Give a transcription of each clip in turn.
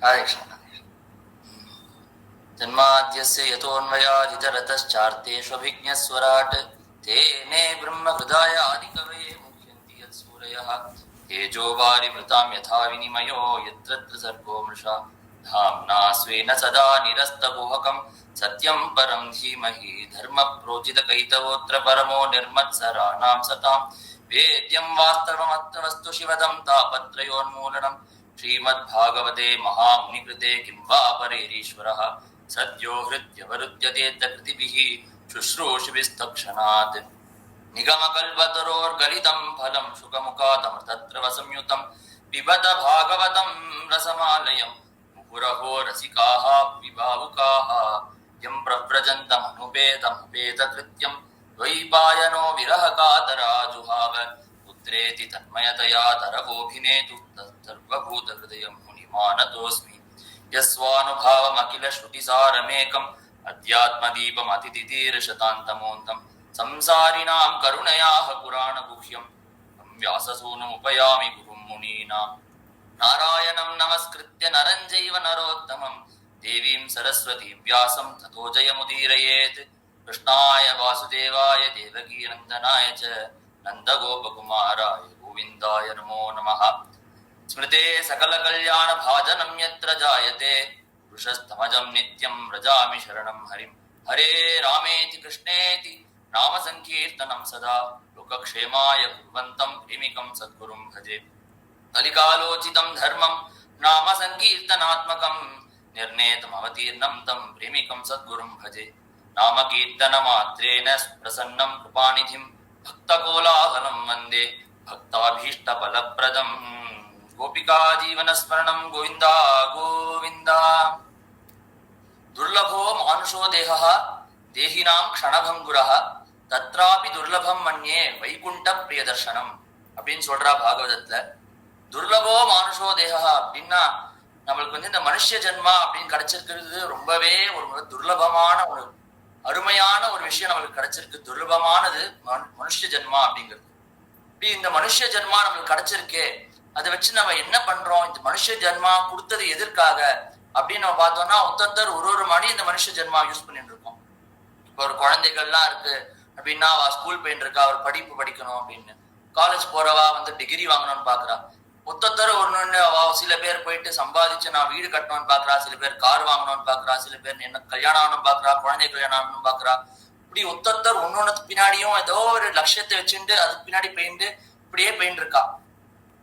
ராதேகிருஷ்ணன். ஜன்மாத்யஸ்ய யதோன்வயாதிதரதச்சார்த்தேஷ்வபிஜ்ஞஸ்வராட் தேனே பிரம்மஹ்ருதாய ஆதிகவயே முஹ்யந்தி யத் சூரயः தேஜோ வாரிமிருதாம் யதா விநிமயோ யத்ர சர்கோ மிருஷா தாம்னா ஸ்வேன சதா நிரஸ்தகுஹகம் சத்யம் பரம் தீமஹி தர்ம ப்ரோஜித கைதவோத்ர பரமோ நிர்மத்சராணாம் சதாம் வேத்யம் வாஸ்தவமத்வஸ்து சிவதம் தாபத்ரயோன்மூலனம் श्रीमद्भागवते महामुनिकृते किं वा परेरीश्वरः सद्यो हृद्यवरुध्यते तकृतिभिः शुश्रूषिभिस्तक्षणात् निगमकल्पतरोर्गलितं फलं शुकमुखादमृतद्रवसंयुतं पिबत भागवतं रसमालयं मुहुरहो रसिकाः विभावुकाः यं प्रव्रजन्तमनुपेतमुपेतकृत्यं द्वैपायनो विरहकातराजुहाव पुत्रेति तन्मयतया तरवोऽभिनेतु सर्वभूतहृदयं मुनिमानतोऽस्मि यस्वानुभावमखिलश्रुतिसारमेकम् अध्यात्मदीपमतितितीर्षतान्तमोऽन्तं संसारिणां करुणयाः पुराणगुह्यं व्याससूनुमुपयामि गुरुं मुनीनां नारायणं नमस्कृत्य नरं चैव नरोत्तमं देवीं सरस्वतीं व्यासं ततो जयमुदीरयेत् कृष्णाय वासुदेवाय देवकीनन्दनाय च नन्दगोपकुमाराय गोविन्दाय नमो नमः। स्मृते सकलकल्याणभाजनं यत्र जायते वृषस्तमजं नित्यं व्रजामि शरणं हरिं। हरे रामेति कृष्णेति नामसङ्कीर्तनं सदा लोकक्षेमाय कुर्वन्तं प्रेमिकं सद्गुरुं भजे। कलिकालोचितं धर्मं नामसङ्कीर्तनात्मकं निर्णेतमवतीर्णं तं प्रेमिकं सद्गुरुं भजे। नामकीर्तनमात्रेण प्रसन्नं कृपानिधिं भक्तकोलाहलं वन्दे भक्ताभीष्टफलप्रदं। गोपिका जीवनस्मरणं गोविन्दा गोविन्दा। दुर्लभो मानुषो देहः देहिनां क्षणभङ्गुरः तत्रापि दुर्लभं मन्ये வைகுண்ட பிரியதர்ஷனம் அப்படின்னு சொல்றா பாகவதத்துல. துர்லபோ மானுஷோ தேகா அப்படின்னா நம்மளுக்கு இந்த மனுஷ ஜென்மா அப்படின்னு கிடைச்சிருக்கிறது ரொம்பவே ஒரு துர்லபமான ஒரு அருமையான ஒரு விஷயம் நம்மளுக்கு கிடைச்சிருக்கு. துர்லபமானது மனுஷ ஜென்மா அப்படிங்கிறது. இப்படி இந்த மனுஷ ஜென்மா நம்மளுக்கு கிடைச்சிருக்கே, அதை வச்சு நம்ம என்ன பண்றோம்? இந்த மனுஷ ஜென்மா கொடுத்தது எதற்காக அப்படின்னு நம்ம பார்த்தோம்னா ஒருத்தர் ஒரு மணி இந்த மனுஷ ஜென்மா யூஸ் பண்ணிட்டு இருக்கோம். இப்போ ஒரு குழந்தைகள்லாம் இருக்கு அப்படின்னா அவ ஸ்கூல் போயிட்டு இருக்கா, ஒரு படிப்பு படிக்கணும் அப்படின்னு. காலேஜ் போறவா டிகிரி வாங்கணும்னு பாக்குறா. ஒருத்தர் ஒன்னு சில பேர் போயிட்டு சம்பாதிச்சு நான் வீடு கட்டணும்னு பாக்குறா, சில பேர் கார் வாங்கணும்னு பாக்குறா, சில பேர் என்ன கல்யாணம் ஆகணும்னு பாக்குறா, குழந்தை கல்யாணம் ஆகணும்னு பாக்குறா. இப்படி ஒருத்தர் ஒன்னொன்னு பின்னாடியும் ஏதோ ஒரு லட்சியத்தை வச்சுட்டு அதுக்கு பின்னாடி பெயிண்டு இப்படியே பெயிண்ட் இருக்கா.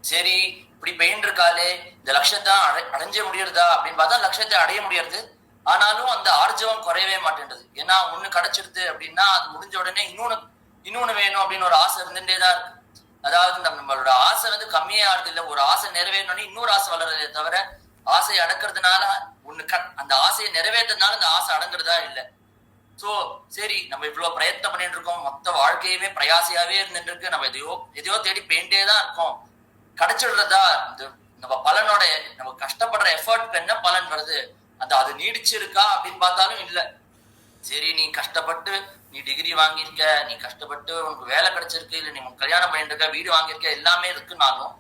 சரி, இப்படி பெயிண்ட் இருக்காளே, இந்த லட்சத்தை அடைஞ்ச முடியறதா அப்படின்னு பார்த்தா லட்சத்தை அடைய முடியறது. ஆனாலும் அந்த ஆர்ஜவம் குறையவே மாட்டேன்றது. ஏன்னா ஒண்ணு கிடைச்சிருது அப்படின்னா அது முடிஞ்ச உடனே இன்னொன்னு வேணும் அப்படின்னு ஒரு ஆசை இருந்துட்டேதான் இருக்கு. அதாவது நம்மளோட ஆசை கம்மியே ஆறுது இல்லை. ஒரு ஆசை நிறைவேறணும்னு இன்னொரு ஆசை வளர்றதே தவிர ஆசை அடக்கிறதுனால அந்த ஆசையை நிறைவேற்றதுனால அந்த ஆசை அடங்குறதா இல்லை. சோ சரி, நம்ம இவ்வளவு பிரயத்னம் பண்ணிட்டு இருக்கோம், மொத்த வாழ்க்கையுமே பிரயாசையாவே இருந்துட்டு இருக்கு, நம்ம எதையோ தேடி பெயிண்டே தான் இருக்கோம். கிடைச்சிடுறதா நம்ம பலனோட நம்ம கஷ்டப்படுற எஃபர்ட்க்கு என்ன பலன் வருது? அது நீடிச்சிருக்கா அப்படின்னு பார்த்தாலும் இல்லை. சரி, நீ கஷ்டப்பட்டு நீ டிகிரி வாங்கியிருக்க, நீ கஷ்டப்பட்டு உனக்கு வேலை கிடைச்சிருக்கு, இல்லை நீ கல்யாணம் பண்ணிட்டு இருக்க, வீடு வாங்கியிருக்க, எல்லாமே இருக்குனாலும்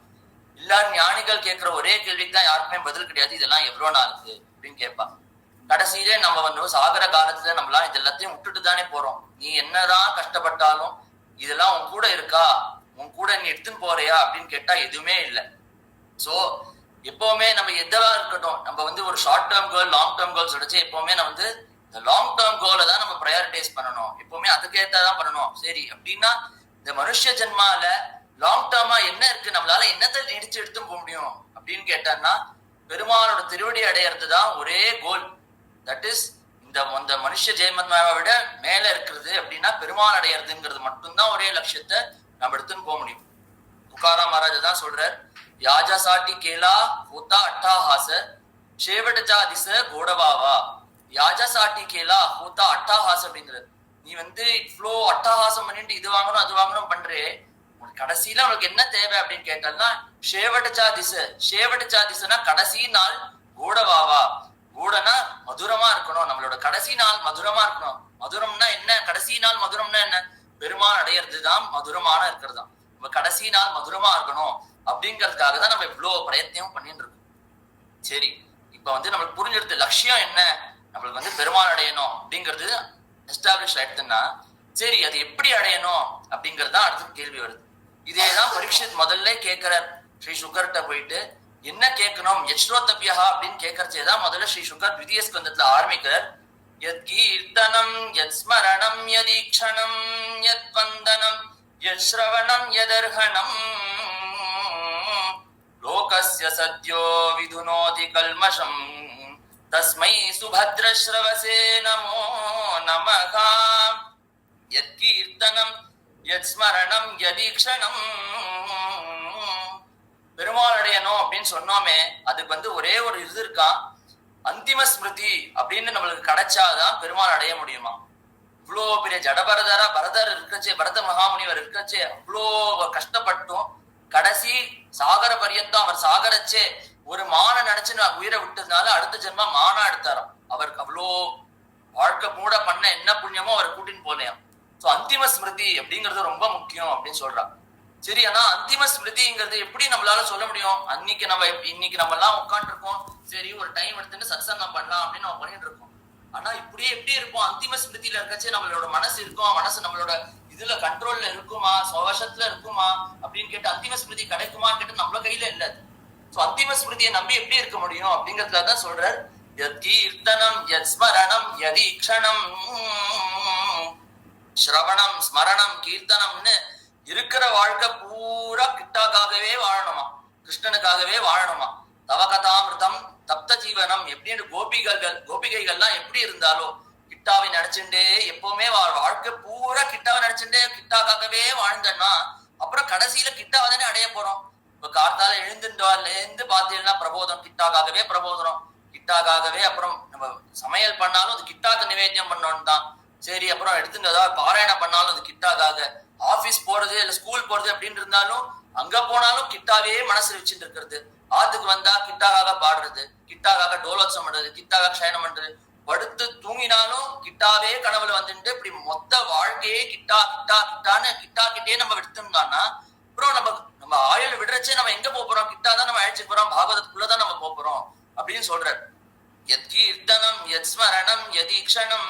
எல்லாரும் ஞானிகள் கேட்கிற ஒரே கேள்விக்கு தான் யாருக்குமே பதில் கிடையாது. இதெல்லாம் எவ்வளவு நாள் இருக்கு அப்படின்னு கேட்பாங்க. கடைசியிலே நம்ம சாகர காலத்துல நம்மளாம் இது எல்லாத்தையும் விட்டுட்டு தானே போறோம். நீ என்னதான் கஷ்டப்பட்டாலும் இதெல்லாம் உன் கூட இருக்கா, உன் கூட நீ எடுத்துன்னு போறியா அப்படின்னு கேட்டா எதுவுமே இல்லை. சோ எப்பவுமே நம்ம எதா இருக்கட்டும், நம்ம ஒரு short term goal long term goal சொல்லிச்சு. எப்பவுமே நம்ம இந்த லாங் டேர்ம் கோலை தான் நம்ம ப்ரையாரிட்டைஸ் பண்ணணும். எப்பவுமே அதுக்கேற்றதான் பண்ணணும். சரி, அப்படின்னா இந்த மனுஷ ஜென்மால லாங் டேர்மா என்ன இருக்கு, நம்மளால என்னத்தை இடிச்சு எடுத்து போக முடியும் அப்படின்னு கேட்டான்னா பெருமானோட திருவடி அடையிறது தான் ஒரே கோல். தட் இஸ் இந்த மனுஷ ஜென்மாவை விட மேல இருக்கிறது அப்படின்னா பெருமான் அடையிறதுங்கிறது மட்டும்தான் ஒரே லட்சியத்தை நம்ம எடுத்துன்னு போக முடியும். துக்காராம் மகாராஜா தான் சொல்றார், யாஜா சாட்டி கேலா ஹோத்தா அட்டாஹாச ஷேவடஜா திச கோடவாவா. யாஜா சாட்டி கேலா ஹோத்தா அட்டாஹாஸ் அப்படிங்கிறது. நீ இவ்வளோ அட்டாஹாசம் பண்ணிட்டு இது வாங்கணும் அது வாங்கணும் பண்றே, உனக்கு கடைசியில உனக்கு என்ன தேவை அப்படின்னு கேட்டால்னா ஷேவடஜா திச. ஷேவடஜா திசனா கடைசி நாள், கோடவாவா கூடனா மதுரமா இருக்கணும். நம்மளோட கடைசி நாள் மதுரமா இருக்கணும். மதுரம்னா என்ன? கடைசி நாள் மதுரம்னா என்ன? பெருமான் அடையிறது தான் மதுரமான இருக்கிறது தான். நம்ம கடைசி நாள் மதுரமா இருக்கணும் அப்படிங்கிறதுக்காக தான் நம்ம இவ்வளவு பிரயத்னம் பண்ணிட்டு இருக்கோம். சரி, இப்ப வந்து நம்மளுக்கு புரிஞ்சிருது லட்சியம் என்ன, நம்மளுக்கு வந்து பெருமாள் அடையணும் அப்படிங்கிறது எஸ்டாப்ளிஷ் ஆயிடுதுன்னா சரி அது எப்படி அடையணும் அப்படிங்கிறது தான் அடுத்த கேள்வி வருது. இதேதான் பரீட்சித் முதல்ல கேட்கிறார் ஸ்ரீ சுகர்கிட்ட போயிட்டு என்ன கேட்கணும் யஸ்ரோத்தபியா அப்படின்னு கேட்கறச்சேதான் முதல்ல ஸ்ரீ சுகர் த்விதீய ஸ்கந்தத்துல ஆரம்பிக்கிறார். யத் கீர்த்தனம் யத் ஸ்மரணம் யதீக்ஷணம் யத் வந்தனம் யத் ஸ்ரவணம் யதர்ஹணம் லோகஸ்ய சத்யோ விதுனோதி கல்மஷம் தஸ்மை சுபத்ரஸ்ரவசே நமோ நமஹ. யத் கீர்த்தனம் யத் ஸ்மரணம் யதீக்ஷணம். பெருமாள் அடையணும் அப்படின்னு சொன்னோமே அதுக்கு வந்து ஒரே ஒரு இது இருக்கா, அந்திம ஸ்மிருதி அப்படின்னு நம்மளுக்கு கிடைச்சாதான் பெருமாள் அடைய முடியுமா. இவ்வளோ பெரிய பரதர் இருக்கச்சே, பரத மகாமுனிவர் இருக்கச்சே அவ்வளோ கஷ்டப்பட்டும் கடைசி சாகர பரியந்தம் அவர் சாகரச்சே ஒரு மான நினைச்சு உயிரை விட்டதுனால அடுத்த ஜென்மா மானா எடுத்தாராம். அவருக்கு அவ்வளோ வாழ்க்கை கூட பண்ண என்ன புண்ணியமோ அவர் கூட்டின்னு போலையாம். சோ அந்திம ஸ்மிருதி அப்படிங்கிறது ரொம்ப முக்கியம் அப்படின்னு சொல்றாங்க. சரி, ஆனா அந்திம ஸ்மிருதிங்கிறது எப்படி நம்மளால சொல்ல முடியும்? இன்னைக்கு நம்ம எல்லாம் உட்காந்து இருக்கோம், சரி ஒரு டைம் எடுத்துட்டு சத்சங்கம் பண்ணலாம் அப்படின்னு நம்ம பண்ணிட்டு இருக்கோம். ஆனா இப்படியே எப்படி இருக்கும் அந்திம ஸ்மிருதியில இருக்கச்சே நம்மளோட மனசு இருக்கும், மனசு நம்மளோட இதுல கண்ட்ரோல்ல இருக்குமா, சுவசத்துல இருக்குமா அப்படின்னு கேட்டு அந்திம ஸ்மிருதி கிடைக்குமான்னு கேட்டு நம்மள கையில இல்ல. சோ அந்திம ஸ்மிருதியை நம்பி எப்படி இருக்க முடியும் அப்படிங்கறதுலதான் சொல்றார். யத் கீர்த்தனம் யத் ஸ்மரணம் யதீக்ஷணம். ஸ்ரவணம் ஸ்மரணம் கீர்த்தனம்னு இருக்கிற வாழ்க்கை பூரா கிட்டாக்காகவே வாழணுமா, கிருஷ்ணனுக்காகவே வாழணுமா. தவகதாமிருதம் தப்த ஜீவனம் எப்படின்னு கோபிகைகள்லாம் எப்படி இருந்தாலோ கிட்டாவை நினைச்சுட்டே எப்பவுமே வாழ்க்கை பூரா கிட்டாவை நினைச்சுட்டே கிட்டாக்காகவே வாழ்ந்தன்னா அப்புறம் கடைசியில கிட்டாவை தானே அடைய போறோம். இப்ப கார்த்தால எழுந்துட்டு பார்த்தீங்கன்னா பிரபோதம் கிட்டாக்காகவே பிரபோதனம், கிட்டாக்காகவே அப்புறம் நம்ம சமையல் பண்ணாலும் அது கிட்டாக்கு நிவேத்தியம் பண்ணோன்னு தான். சரி, அப்புறம் எடுத்துட்டு ஏதாவது பாராயணம் பண்ணாலும் அது கிட்டாக்காக, ஆபீஸ் போறது இல்ல ஸ்கூல் போறது அப்படின்னு இருந்தாலும் அங்க போனாலும் கிட்டாவே மனசுல வச்சுட்டு இருக்கிறது. ஆத்துக்கு வந்தா கிட்டாக்காக பாடுறது, கிட்டாக்காக டோலோத்சவம் பண்றது, கிட்டாக்காக சயனம் பண்றது, படுத்து தூங்கினாலும் கிட்டாவே கனவுல வந்துட்டு இப்படி மொத்த வாழ்க்கையே கிட்டா கிட்டா கிட்டான்னு கிட்டா கிட்டே நம்ம எடுத்துட்டோம்னா அப்புறம் நம்ம ஆயுள் விடுறச்சே நம்ம எங்க போறோம், கிட்டா தான் நம்ம அழைச்சிட்டு போறோம், பாகவதத்துக்குள்ளதான் நம்ம போறோம் அப்படின்னு சொல்றாரு. யத் கீர்த்தனம் யத் ஸ்மரணம் யதீக்ஷணம்.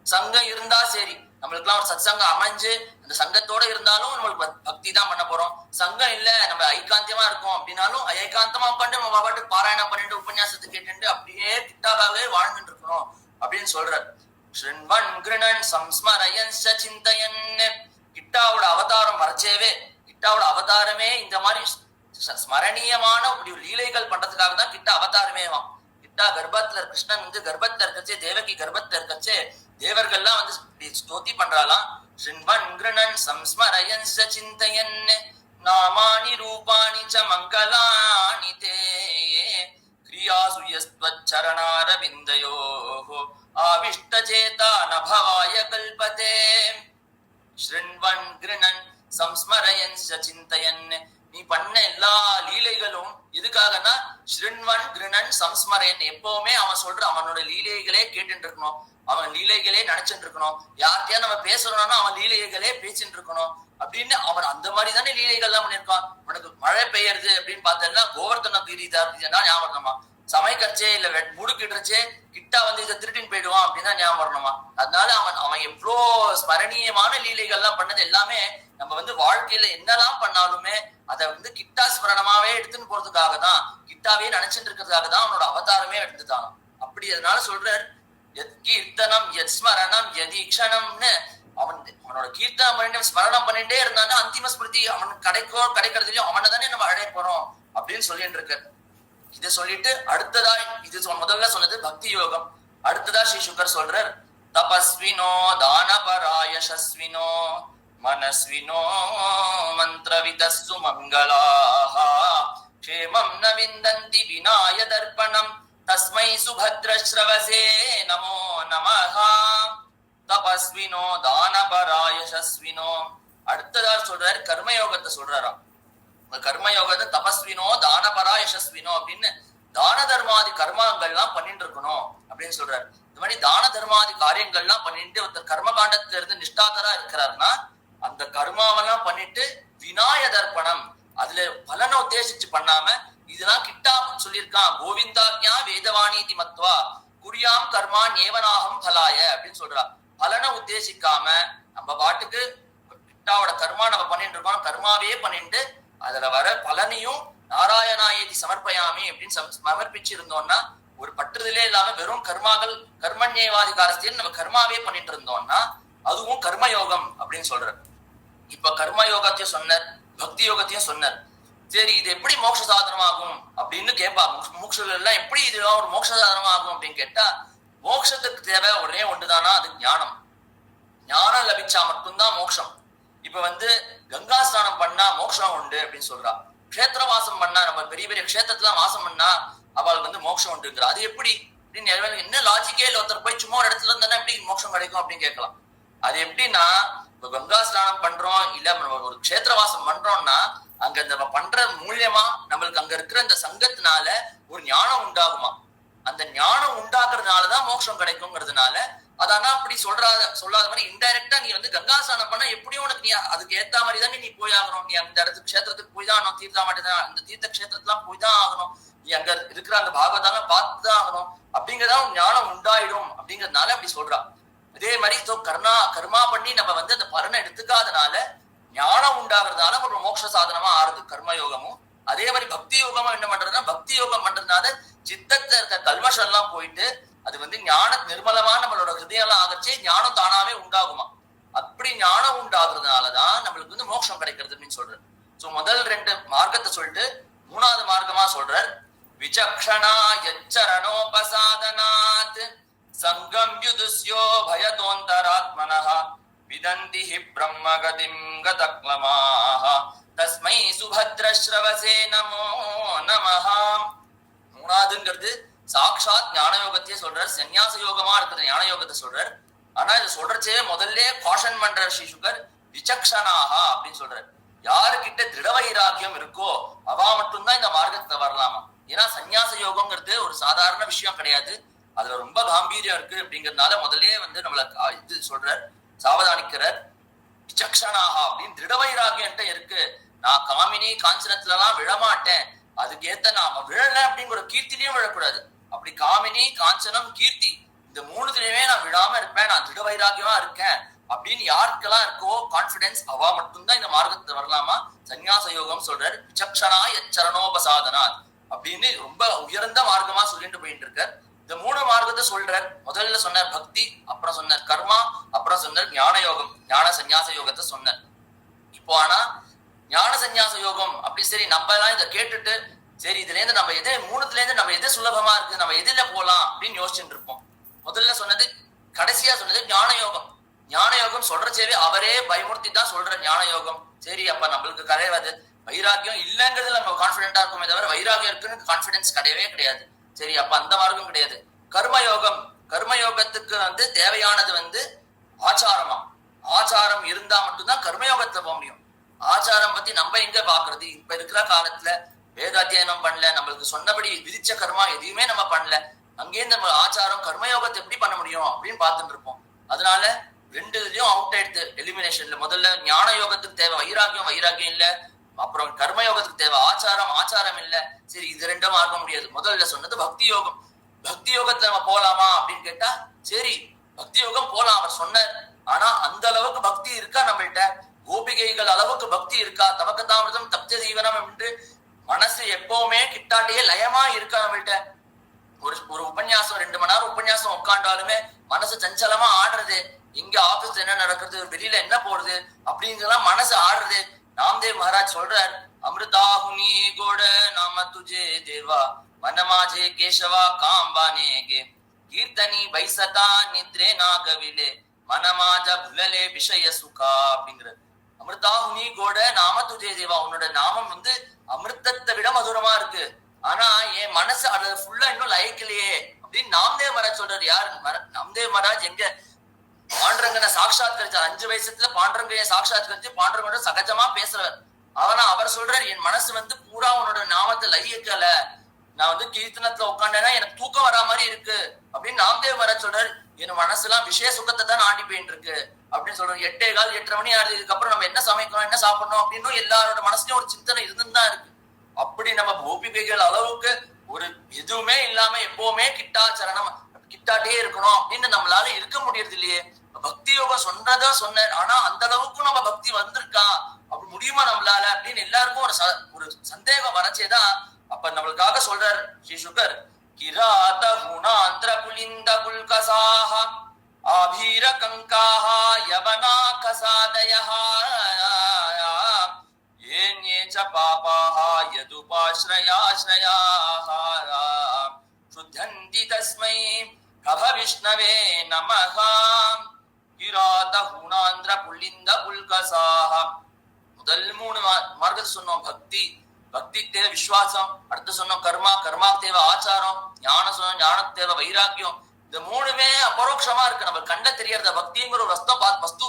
சங்கம் இருந்தா சரி, நம்மளுக்கு எல்லாம் ஒரு சத் சங்கம் அமைஞ்சு அந்த சங்கத்தோட இருந்தாலும் நம்மளுக்கு பக்தி தான் பண்ண போறோம். சங்கம் இல்ல நம்ம ஐகாந்தியமா இருக்கும் அப்படின்னாலும் ஐகாந்தமா உட்காந்து நம்ம பாட்டு பாராயணம் பண்ணிட்டு உபன்யாசத்தை கேட்டு அப்படியே கிட்டாவே வாழ்ந்துட்டு இருக்கணும் அப்படின்னு சொல்றார். ஸ்ருண்வன் கிருணன் சம்ஸ்மரயன் சிந்தயன். கிட்டாவோட அவதாரம் மறைச்சேவே, கிட்டாவோட அவதாரமே இந்த மாதிரி ஸ்மரணீயமான லீலைகள் பண்றதுக்காக தான் கிட்டா அவதாரமேவான். கிட்டா கர்ப்பத்துல கிருஷ்ணன் வந்து கர்ப்பத்துல இருக்கச்சே, தேவகி கர்ப்பத்துல இருக்கச்சே தேவர்கள்லாம் வந்து ஸ்தோத்தி பண்றாலாம். ஸ்ருண்வன் கிருணன் சம்ஸ்மரயன் சிந்தயன் நாமானி ரூபாணி ச மங்களானி தே கிரியாசு யஸ்த்வச்சரணாரவிந்தயோஹ ஆவிஷ்டசேதா நபவாய கல்பதே. ஸ்ருண்வன் கிருணன் சம்ஸ்மரயன் சிந்தயன். நீ பண்ண எல்லா லீலைகளும் எதுக்காகனா ஸ்ருண்வன் கிருணன் சம்ஸ்மரயன். எப்பவுமே அவன் சொல்ற அவனோட லீலைகளே கேட்டுட்டு இருக்கணும், அவன் லீலைகளே நினைச்சுட்டு இருக்கணும். யார்கிட்டயா நம்ம பேசணும்னா அவன் லீலைகளே பேசிட்டு இருக்கணும் அப்படின்னு அவன் அந்த மாதிரி தானே லீலைகள் எல்லாம் பண்ணிருக்கான். உனக்கு மழை பெய்யறது அப்படின்னு பார்த்தா கோவர்த்தன கிரிதா ஞாபகம் வரணுமா, சமைக்கச்சே இல்ல முடுக்கிடுறச்சே கிட்டா வந்து இதை திருட்டின்னு போயிடுவான் அப்படின்னா ஞாபகம் வரணுமா. அதனால அவன் எவ்வளோ ஸ்மரணீயமான லீலைகள் எல்லாம் பண்ணது எல்லாமே நம்ம வந்து வாழ்க்கையில என்னெல்லாம் பண்ணாலுமே அதை வந்து கிட்டா ஸ்மரணமாவே எடுத்துன்னு போறதுக்காக தான், கிட்டாவே நினைச்சுட்டு இருக்கிறதுக்காக தான் அவனோட அவதாரமே எடுத்துட்டான். அப்படி அதனால சொல்றார் யத் கீர்த்தனம் யத் ஸ்மரணம் யதீக்ஷணம்னு. அவனோட கீர்த்தனம் பண்ணிட்டு ஸ்மரணம் பண்ணிட்டே இருந்தான்னா அந்திம ஸ்மிருதி அவனுக்கு கிடைக்கிறதுலயும் அவனை தானே நம்ம அடைய போறோம் அப்படின்னு சொல்லிட்டு இருக்க. இதை சொல்லிட்டு அடுத்ததா இது முதல்ல சொன்னது பக்தி யோகம். அடுத்ததா ஸ்ரீ சுகர் சொல்றார் தபஸ்வினோ தானபராயசஸ்வினோ மனஸ்வினோ மந்திரவிதஸ்ஸு மங்களாஹ க்ஷேமம் ந விந்தந்தி விநாய தர்ப்பணம் தஸ்மை சுபத்ரஸ்ரவசே நமோ நமஹ. தபஸ்வினோ தானபராயசஸ்வினோ. அடுத்ததா சொல்றாரு கர்மயோகத்தை சொல்றாராம். கர்மயோகத்தை தபஸ்வினோ தானபரா யசஸ்வினோ அப்படின்னு தான தர்மாதி கர்மங்கள்லாம் பண்ணிட்டு இருக்கணும் அப்படின்னு சொல்றாரு. இந்த மாதிரி தான தர்மாதி காரியங்கள்லாம் பண்ணிட்டு ஒருத்தர் கர்ம காண்டத்துல இருந்து நிஷ்டாதரா இருக்கிறாருன்னா அந்த கர்மாவெல்லாம் பண்ணிட்டு விநாய தர்ப்பணம் அதுல பலனை உத்தேசிச்சு பண்ணாம இதெல்லாம் சொல்லியிருக்கான், கோவிந்தாக்ஞா வேதவாணீதி மத்வா குரியாம் கர்மா நேவனாகம் பலாய அப்படின்னு சொல்றா. பலனை உத்தேசிக்காம நம்ம பாட்டுக்கு கிட்டாவோட கர்மா நம்ம பண்ணிட்டு இருக்கோம், கர்மாவே பண்ணிட்டு அதுல வர பலனையும் நாராயணாயேதி சமர்ப்பயாமி அப்படின்னு சமர்ப்பிச்சு இருந்தோம்னா, ஒரு பற்றுதலே இல்லாம வெறும் கர்மாக்கள் கர்மண்யவாதிகாரஸ்தின்னு நம்ம கர்மாவே பண்ணிட்டு இருந்தோம்னா அதுவும் கர்மயோகம் அப்படின்னு சொல்றாரு. இப்ப கர்ம யோகத்தையும் சொன்னார், பக்தி யோகத்தையும் சொன்னார். சரி, இது எப்படி மோட்ச சாதனமாகும் அப்படின்னு கேட்பா. மோட்சம் எல்லாம் எப்படி இது ஒரு மோட்ச சாதனமாகும் அப்படின்னு கேட்டா, மோட்சத்துக்கு தேவை ஒரே ஒன்றுதானா, அது ஞானம். ஞானம் லபிச்சா மட்டும்தான் மோட்சம். இப்ப கங்கா ஸ்நானம் பண்ணா மோட்சம் உண்டு அப்படின்னு சொல்றா. கஷேத்திர வாசம் பண்ணா, நம்ம பெரிய பெரிய கஷேத்திரத்துல வாசம் பண்ணா அவள் மோட்சம் உண்டுங்கிற. அது எப்படி அப்படின்னு என்ன லாஜிக்கே இல்லை. ஒருத்தர் போய் சும்மா ஒரு இடத்துல இருந்தா எப்படி மோட்சம் கிடைக்கும் அப்படின்னு கேட்கலாம். அது எப்படின்னா, இப்ப கங்கா ஸ்நானம் பண்றோம் இல்ல நம்ம ஒரு கஷேத்திர வாசம் பண்றோம்னா அங்க நம்ம பண்ற மூலியமா நம்மளுக்கு அங்க இருக்கிற இந்த சங்கத்தினால ஒரு ஞானம் உண்டாகுமா. அந்த ஞானம் உண்டாக்குறதுனாலதான் மோட்சம் கிடைக்குங்கிறதுனால அதானா அப்படி சொல்லாத மாதிரி இன்டைரக்டா நீ கங்கா ஸ்நானம் பண்ணா எப்படியும் உனக்கு நீ அதுக்கு ஏத்த மாதிரி தானே நீ போய் ஆகணும். நீ அந்த இடத்துக்கு கஷேத்திரத்துக்கு போய் தான் ஆகணும். தீர்த்தா மாட்டேதான் அந்த தீர்த்த கஷேத்திரத்துலாம் போய் தான் ஆகணும். நீ அங்க இருக்கிற அந்த பாகவதாலாம் பார்த்துதான் ஆகணும். அப்படிங்கிறதா ஞானம் உண்டாயிடும் அப்படிங்கிறதுனால அப்படி சொல்றா. அதே மாதிரி கர்மா பண்ணி நம்ம அந்த பலனை எடுத்துக்காதனால ஞானம் உண்டாகிறதுனால ஒரு மோட்ச சாதனமா ஆறுது கர்மயோகமும். அதே மாதிரி பக்தி யோகமும் என்ன பண்றதுன்னா, பக்தி யோகம் பண்றதுனால சித்தத்துல இருக்க கல்மஷம் எல்லாம் போயிட்டு அது ஞான நிர்மலமா நம்மளோட ஹிருதயம் எல்லாம் ஆகச்சே ஞானம் தானாவே உண்டாகுமா. அப்படி ஞானம் உண்டாகுறதுனாலதான் நம்மளுக்கு மோட்சம் கிடைக்கிறது அப்படின்னு சொல்றாரு. சோ முதல் 2 மார்க்கத்தை சொல்லிட்டு 3வது மார்க்கமா சொல்றார், விசக்ஷணா யச்சரணோபசாதனாத் சங்கம் யுதுஸ்யோ பயதோந்தராத்மனஹ விதந்தி ஹி பிரம்மகதிம் கதக்லமாஹ தஸ்மை சுபத்ரஸ்ரவசே நமோ நமஹ. 3வதுங்கிறது சாட்சாத் ஞான யோகத்தையே சொல்றார். சன்னியாச யோகமா இருக்கிற ஞான யோகத்தை சொல்றார். ஆனா இது சொல்றச்சே முதல்ல காஷன் பண்றார் ஸ்ரீ சுகர், விசக்ஷணாஹா அப்படின்னு சொல்றாரு. யாருக்கிட்ட திருட வைராக்கியம் இருக்கோ அவா மட்டும்தான் இந்த மார்க்கத்துல வரலாமா. ஏன்னா சன்னியாச யோகம்ங்கிறது ஒரு சாதாரண விஷயம் கிடையாது, அதுல ரொம்ப காம்பீரியம் இருக்கு. அப்படிங்கறதுனால முதல்ல நம்மள இது சொல்றார், சாவதானிக்கிறார். விசக்ஷணாஹா அப்படின்னு திருட வைராக்கியம் இருக்கு. நான் காமினி காஞ்சனத்துல எல்லாம் விழமாட்டேன், அதுக்கேத்த நாம விழல அப்படிங்கிற கீர்த்திலையும் விழக்கூடாது. அப்படி காமினி காஞ்சனம் கீர்த்தி இந்த 3துலயுமே நான் விழாம இருப்பேன், நான் திட வைராக்கியமா இருக்கேன் அப்படின்னு யாருக்கெல்லாம் இருக்கோ கான்பிடன்ஸ் அவா மட்டும்தான் இந்த மார்க்கத்துல வரலாமா. சன்னியாச யோகம் சொல்றாரு, விசக்ஷணா யச்சரணோபசாதனா அப்படின்னு ரொம்ப உயர்ந்த மார்க்கமா சொல்லிட்டு போயிட்டு இருக்கார். இந்த 3 மார்க்கத்தை சொல்றார். முதல்ல சொன்னார் பக்தி, அப்புறம் சொன்னார் கர்மா, அப்புறம் சொன்னார் ஞான யோகம், ஞான சன்னியாச யோகத்தை சொன்னார். இப்போ ஆனா ஞான சன்னியாச யோகம் அப்படி சரி நம்ம எல்லாம் இதை கேட்டுட்டு சரி இதுல இருந்து நம்ம எது 3த்துல இருந்து நம்ம எது சுலபமா இருக்கு, நம்ம எதுல போலாம் அப்படின்னு யோசிச்சுட்டு இருப்போம். முதல்ல சொன்னது, கடைசியா சொன்னது ஞான யோகம். ஞான யோகம் சொல்றச்சேவே அவரே பயமுறுத்தி தான் சொல்ற ஞான யோகம். சரி அப்ப நம்மளுக்கு கிடையாது வைராக்கியம் இல்லைங்கிறதுல நம்ம கான்பிடென்டா இருக்குமே தவிர வைராக்கியம் இருக்குன்னு கான்பிடன்ஸ் கிடையவே கிடையாது. சரி அப்ப அந்த மார்க்கம் கிடையாது. கர்மயோகம், கர்மயோகத்துக்கு தேவையானது ஆச்சாரமா. ஆச்சாரம் இருந்தா மட்டும்தான் கர்மயோகத்துல போக முடியும். ஆச்சாரம் பத்தி நம்ம எங்க பாக்குறது? இப்ப இருக்கிற காலத்துல வேதாத்தியனம் பண்ணல, நம்மளுக்கு சொன்னபடி விதிச்ச கர்மா எதையுமே நம்ம பண்ணல, அங்கேருந்து நம்ம ஆச்சாரம் கர்மயோகத்தை எப்படி பண்ண முடியும் அப்படின்னு பார்த்துட்டு இருப்போம். அதனால 2 அவுட் ஆயிடுது எலிமினேஷன்ல. முதல்ல ஞான யோகத்துக்கு தேவை வைராக்கியம், வைராக்கியம் இல்ல. அப்புறம் கர்மயோகத்துக்கு தேவை ஆச்சாரம், ஆச்சாரம் இல்ல. சரி இது 2 ஆக முடியாது. முதல்ல சொன்னது பக்தி யோகம். பக்தி யோகத்தை நம்ம போலாமா அப்படின்னு கேட்டா சரி பக்தி யோகம் போலாம் அவர் சொன்னார். ஆனா அந்த அளவுக்கு பக்தி இருக்கா நம்மள்கிட்ட? கோபிகைகள் அளவுக்கு பக்தி இருக்கா? தமக்கதாமிருதம் தப்த ஜீவனம் என்று மனசு எப்பவுமே கிட்டாட்டியே லயமா இருக்கா நம்மள்கிட்ட? ஒரு உபன்யாசம் 2 மணி நேரம் உபன்யாசம் உட்காண்டாலுமே மனசு சஞ்சலமா ஆடுறது. இங்க ஆபீஸ்ல என்ன நடக்குது, வெளியில என்ன போடுது அப்படிங்கலாம் மனசு ஆடுறது. நாம்தேவ் மகாராஜ் சொல்றார், அமிர்தாஹுனி கோட நாம துஜே தேவா மனமாஜே கேசவா காம்பானேகே கீர்த்தனி பைசதா நித்ரே நாகவிலே மனமாஜ புலலே விஷய சுகா அப்படிங்கிறது. அமிர்தாஹுனி கோட நாம துஜே தேவா, உன்னோட நாமம் அமிர்தத்தை விட மதுரமா இருக்கு, ஆனா என் மனசு அது ஃபுல்லா இன்னும் லயக்கலையே அப்படின்னு நாம்தேவ் மகாராஜ் சொல்றாரு. யாரு? நாம்தேவ் மகாராஜ் எங்க பாண்டரங்கனை சாட்சாத்கரிச்சார். 5 வயசுல பாண்டரங்கைய சாட்சாத்கரிச்சு பாண்டரங்கோட சகஜமா பேசுறார். ஆனா அவர் சொல்றாரு, என் மனசு பூரா உன்னோட நாமத்தை லயிக்கல, நான் கீர்த்தனத்துல உட்காண்டேன்னா எனக்கு தூக்கம் வரா மாதிரி இருக்கு அப்படின்னு நாம்தேவ் மகாராஜ் சொல்றாரு. என் மனசுலாம் விஷய சுகத்தை தான் ஆண்டி போயிட்டு இருக்கு அப்படின்னு சொல்றாரு. 8:15 8:30 மணி ஆகுது, இதுக்கப்புறம் நம்ம என்ன சமைக்கணும், என்ன சாப்பிடணும் அப்படின்னு எல்லாரோட மனசுலயும் ஒரு சிந்தனை இருந்துதான் இருக்கு. அப்படி நம்ம கோபிகைகள் அளவுக்கு ஒரு எதுவுமே இல்லாம எப்பவுமே கிட்டாச்சரணம் கிட்டாட்டே இருக்கணும் அப்படின்னு நம்மளால இருக்க முடியறது இல்லையே. பக்தி யோகம் சொன்னதா சொன்ன, ஆனா அந்த அளவுக்கும் நம்ம பக்தி வந்திருக்கா அப்படி முடியுமா நம்மளால அப்படின்னு எல்லாருக்கும் ஒரு சந்தேகம் வரச்சேதான். அப்ப நம்மளுக்காக சொல்றார் ஸ்ரீ சுகர், கிராத குணாந்திர புலிந்த புல்கசாஹ ஆபீர கங்காஹ யவனா கசாதயஹ ஏன்யே ச பாபாஹ யதுபாஸ்ரயாஸ்ரயாஹ சுத்தந்தி தஸ்மை பிரப விஷ்ணவே நமஹ. கிராத குணாந்திர புல்லிந்த புல்கசாஹ. முதல் 3 மார்க்கத்தை சொன்னோம். பக்தி, பக்தி தேவை விசுவாசம். அடுத்து சொன்னோம் கர்மா, கர்மா தேவை ஆச்சாரம். ஞானம் சொன்னோம், ஞானத்துக்கு தேவை வைராக்கியம். இந்த 3மே அபரோக்ஷமா இருக்கு. நம்ம கண்ட தெரியறத பக்திங்கிற ஒரு வஸ்து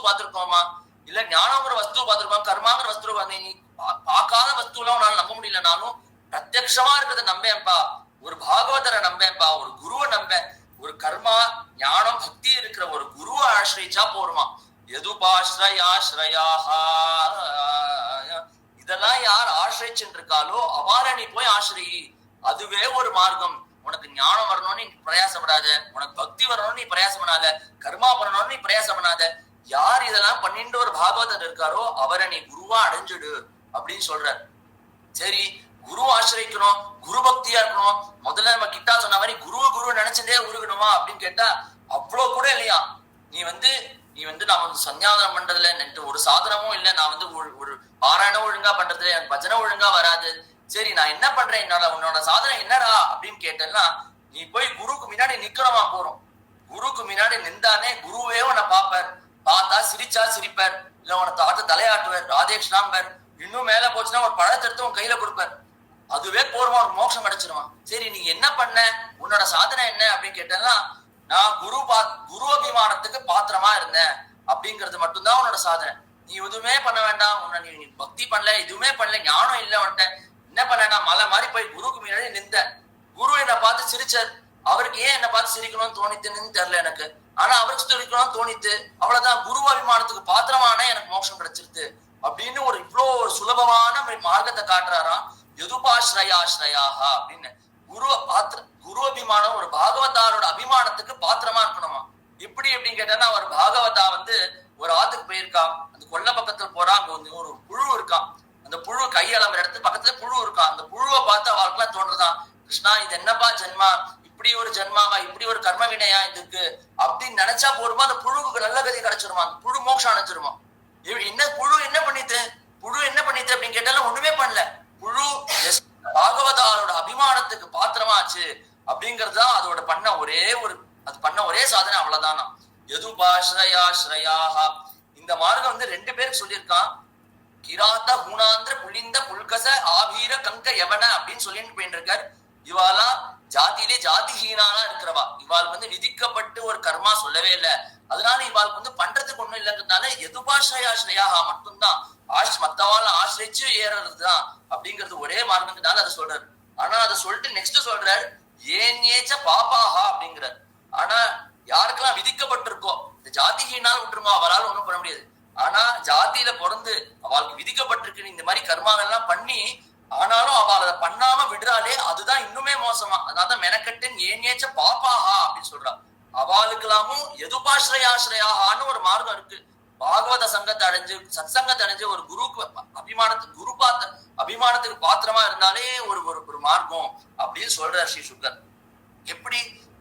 பார்த்திருக்கோமா, இல்ல ஞானங்கிற வஸ்து பார்த்திருக்கோம், கர்மாங்கிற வஸ்து நீ பார்க்காத வஸ்து எல்லாம் உன்னால நம்ப முடியலனாலும் பிரத்யக்ஷமா இருக்கிறத நம்பேன்பா, ஒரு பாகவதரை நம்பேன்பா, ஒரு குருவை நம்பேன். ஒரு கர்மா ஞானம் பக்தி இருக்கிற ஒரு குருவை ஆசிரிச்சா போருமா. எதுபாஸ்ரயாஸ்ரயாக இதெல்லாம் யார் ஆசிரிச்சுட்டு இருக்காலோ அவார நீ போய் ஆசிரியை. அதுவே ஒரு மார்க்கம். உனக்கு ஞானம் வரணும்னு நீ பிரயாசப்படாத, உனக்கு பக்தி வரணும்னு நீ பிரயாசம் பண்ணாத, கர்மா பண்ணணும்னு நீ பிரயாசம் பண்ணாத. யார் இதெல்லாம் பண்ணிட்டு ஒரு பாகவதர் இருக்காரோ அவரை நீ குருவா அடைஞ்சிடு அப்படின்னு சொல்ற. சரி, குரு ஆசிரியக்கணும், குரு பக்தியா இருக்கணும். முதல்ல நம்ம கிட்டா சொன்ன மாதிரி குரு நினைச்சதே உருகணுமா அப்படின்னு கேட்டா அவ்வளவு கூட இல்லையா. நீ வந்து நான் வந்து சன்னியாசனம் பண்றதுல ஒரு சாதனமும் இல்லை, நான் வந்து ஒரு பாராயணம் ஒழுங்கா பண்றதுல எனக்கு பஜனை ஒழுங்கா வராது. சரி, நான் என்ன பண்றேன், உன்னோட சாதனை என்னடா அப்படின்னு கேட்டேன்னா, நீ போய் குருக்கு முன்னாடி நிக்கணுமா போறோம். குருக்கு முன்னாடி நின்றானே குருவே உன்னை பார்ப்பார். பார்த்தா சிரிச்சா சிரிப்பார், இல்ல உன தாட்டு தலையாட்டுவார், ராதேஷ்ணாம்பர். இன்னும் மேல போச்சுன்னா ஒரு பழத்தை எடுத்து உன் கையில கொடுப்பார். அதுவே போருமா, ஒரு மோட்சம் கிடைச்சிருவான். சரி, நீ என்ன பண்ண, உன்னோட சாதனை என்ன அப்படின்னு கேட்டேன்னா, நான் குரு அபிமானத்துக்கு பாத்திரமா இருந்தேன் அப்படிங்கிறது மட்டும்தான் உன்னோட சாதனை. நீ எதுவுமே பண்ண வேண்டாம், உன்னை நீ பக்தி பண்ணல, எதுவுமே பண்ணல, ஞானம் இல்லை உன்ட்ட. என்ன பண்ண, மலை மாதிரி போய் குருக்கு முன்னாடி நின்ற. குரு என்னை பார்த்து சிரிச்சார். அவருக்கு ஏன் என்னை பார்த்து சிரிக்கணும்னு தோணித்துன்னு தெரியல எனக்கு, ஆனா அவருக்கு சிரிக்கணும்னு தோணித்து. அவ்வளவுதான், குரு அபிமானத்துக்கு பாத்திரமான எனக்கு மோட்சம் கிடைச்சிருது அப்படின்னு ஒரு இவ்வளோ ஒரு சுலபமான மார்க்கத்தை காட்டுறாராம். எதுபாஸ்ரயாஸ்ரயாக அப்படின்னு. குரு அபிமானம் ஒரு பாகவதாரோட அபிமானத்துக்கு பாத்திரமா இருக்கணுமா. எப்படி அப்படின்னு கேட்டா, ஒரு பாகவதா வந்து ஒரு ஆத்துக்கு போயிருக்கான். அந்த கொல்ல பக்கத்துல போறான், அங்க ஒரு புழு இருக்கான். அந்த புழு கையளம்புற இடத்துல பக்கத்துல புழு இருக்கான். அந்த புழுவை பார்த்து அவளுக்குலாம் தோன்றதான், கிருஷ்ணா இது என்னப்பா ஜென்மா, இப்படி ஒரு ஜென்மாவா, இப்படி ஒரு கர்ம வினையா இதுக்கு அப்படின்னு நினைச்சா போருமா. அந்த புழுவுக்கு நல்ல கதி கிடைச்சிருமா, அந்த புழு மோட்சம் அடைஞ்சிருமா. என்ன புழு என்ன பண்ணிட்டு அப்படின்னு கேட்டாலும் ஒண்ணுமே பண்ணல. புழு பாகவதாரோட அபிமானத்துக்கு பாத்திரமாச்சு அப்படிங்கறதுதான் அதோட பண்ண ஒரே சாதனை. அவ்வளவுதானா. எதுபாஸ்ரயாஸ்ரயாக. இந்த மார்க்கம் வந்து 2 பேருக்கு சொல்லியிருக்கான். கிராத்த குணாந்திர புலிந்த புல்கச ஆபீர கங்க யவன அப்படின்னு சொல்லிட்டு போயிட்டு இருக்காரு. இவாளா ஜாதியிலே ஜாதிஹீனானா இருக்கிறவா. இவாளுக்கு வந்து விதிக்கப்பட்டு ஒரு கர்மா சொல்லவே இல்லை. அதனால இவாளுக்கு வந்து பண்றதுக்கு ஒண்ணும் இல்லைங்கிறதுனால எதுபாஸ்ரயாஸ்ரயாக மட்டும்தான். மத்தவாள் ஆசிரிச்சு ஏறதுதான் அப்படிங்கிறது ஒரே மார்க்கத்தினால அதை சொல்றாரு. ஆனா அதை சொல்லிட்டு நெக்ஸ்ட் சொல்றாரு, ஏன்யேச்ச பாபாஹா அப்படிங்கிறார். ஆனா யாருக்கெல்லாம் விதிக்கப்பட்டிருக்கோ, இந்த ஜாதிஹீனால் விட்டுருமா, அவரால் ஒண்ணும் பண்ண முடியாது. ஆனா ஜாதியில பிறந்து அவளுக்கு விதிக்கப்பட்டிருக்கு இந்த மாதிரி கர்மாவெல்லாம் பண்ணி, ஆனாலும் அவள் அதை பண்ணாம விடுறாளே, அதுதான் இன்னுமே மோசமா. அதனாலதான் மெனக்கட்டுன்னு ஏன்யேச்ச பாப்பாஹா அப்படின்னு சொல்றான். அவளுக்கெல்லாமும் எதுபாஸ்ரயாஸ்ரயான்னு ஒரு மார்க்கம் இருக்கு. பாகவத சங்கத்தை அடைஞ்சு சத் சங்கத்தை அடைஞ்சு ஒரு குருக்கு அபிமானத்துக்கு பாத்திரமா இருந்தாலே ஒரு மார்க்கம் அப்படின்னு சொல்றார் ஸ்ரீ சுகர். எப்படி